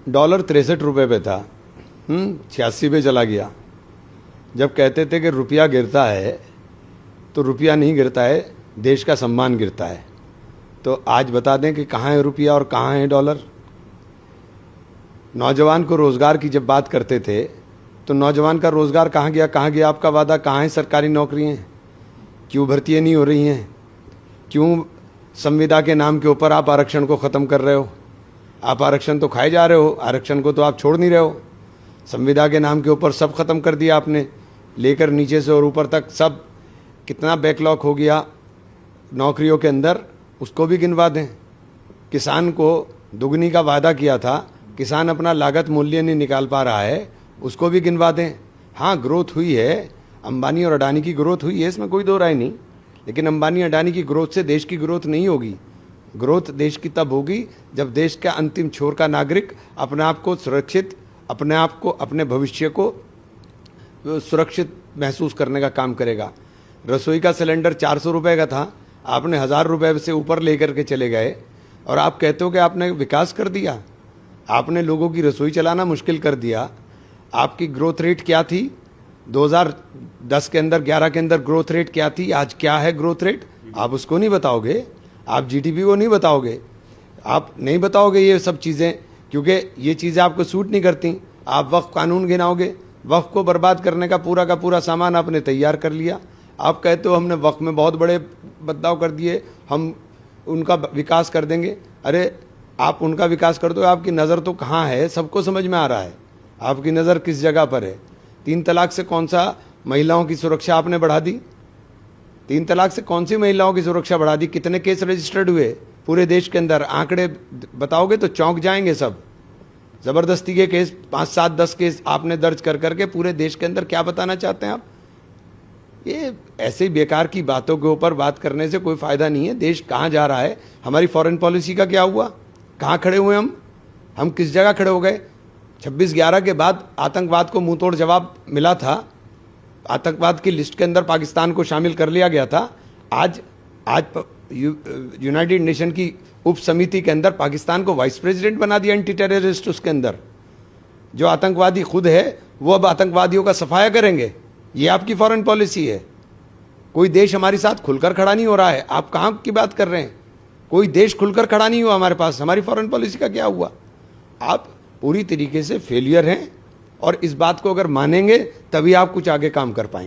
Dollar 63 रुपये पे था, 86 पे चला गया। जब कहते थे कि रुपया गिरता है तो रुपया नहीं गिरता है, देश का सम्मान गिरता है। तो आज बता दें कि कहाँ है रुपया और कहाँ है डॉलर। नौजवान को रोज़गार की जब बात करते थे तो नौजवान का रोज़गार कहाँ गया? कहाँ गया आपका वादा? कहाँ है सरकारी नौकरियाँ? क्यों भर्तियाँ नहीं हो रही हैं? क्यों संविदा के नाम के ऊपर आप आरक्षण को ख़त्म कर रहे हो? आप आरक्षण तो खाए जा रहे हो, आरक्षण को तो आप छोड़ नहीं रहे हो। संविदा के नाम के ऊपर सब ख़त्म कर दिया आपने, लेकर नीचे से और ऊपर तक सब। कितना बैकलॉग हो गया नौकरियों के अंदर, उसको भी गिनवा दें। किसान को दुगनी का वादा किया था, किसान अपना लागत मूल्य नहीं निकाल पा रहा है, उसको भी गिनवा दें। हाँ, ग्रोथ हुई है, अंबानी और अडानी की ग्रोथ हुई है, इसमें कोई दो राय नहीं। लेकिन अंबानी अडानी की ग्रोथ से देश की ग्रोथ नहीं होगी। ग्रोथ देश की तब होगी जब देश का अंतिम छोर का नागरिक अपने आप को सुरक्षित, अपने आप को, अपने भविष्य को सुरक्षित महसूस करने का काम करेगा। रसोई का सिलेंडर 400 रुपये का था, आपने 1000 रुपये से ऊपर लेकर के चले गए और आप कहते हो कि आपने विकास कर दिया। आपने लोगों की रसोई चलाना मुश्किल कर दिया। आपकी ग्रोथ रेट क्या थी 2010 के अंदर, 11 के अंदर ग्रोथ रेट क्या थी? आज क्या है ग्रोथ रेट? आप उसको नहीं बताओगे, आप जीडीपी को नहीं बताओगे, आप नहीं बताओगे ये सब चीज़ें, क्योंकि ये चीज़ें आपको सूट नहीं करती। आप वक्फ कानून गिनाओगे, वक्फ को बर्बाद करने का पूरा सामान आपने तैयार कर लिया। आप कहते हो हमने वक्फ में बहुत बड़े बदलाव कर दिए, हम उनका विकास कर देंगे। अरे आप उनका विकास कर दो, आपकी नज़र तो कहाँ है? सबको समझ में आ रहा है आपकी नज़र किस जगह पर है। 3 तलाक से कौन सा महिलाओं की सुरक्षा आपने बढ़ा दी? 3 तलाक से कौन सी महिलाओं की सुरक्षा बढ़ा दी? कितने केस रजिस्टर्ड हुए पूरे देश के अंदर? आंकड़े बताओगे तो चौंक जाएंगे सब। ज़बरदस्ती के केस 5, 7, 10 केस आपने दर्ज कर करके पूरे देश के अंदर क्या बताना चाहते हैं आप? ये ऐसे बेकार की बातों के ऊपर बात करने से कोई फ़ायदा नहीं है। देश कहाँ जा रहा है? हमारी फॉरेन पॉलिसी का क्या हुआ? कहाँ खड़े हुए हम किस जगह खड़े हो गए? 26/11 के बाद आतंकवाद को मुंह तोड़ जवाब मिला था। आतंकवाद की लिस्ट के अंदर पाकिस्तान को शामिल कर लिया गया था। आज यूनाइटेड नेशन की उप समिति के अंदर पाकिस्तान को वाइस प्रेसिडेंट बना दिया, एंटी टेररिस्ट। उसके अंदर जो आतंकवादी खुद है वो अब आतंकवादियों का सफाया करेंगे। ये आपकी फॉरेन पॉलिसी है। कोई देश हमारे साथ खुलकर खड़ा नहीं हो रहा है। आप कहाँ की बात कर रहे हैं? कोई देश खुलकर खड़ा नहीं हुआ हमारे पास। हमारी फॉरेन पॉलिसी का क्या हुआ? आप पूरी तरीके से फेलियर हैं, और इस बात को अगर मानेंगे तभी आप कुछ आगे काम कर पाएंगे।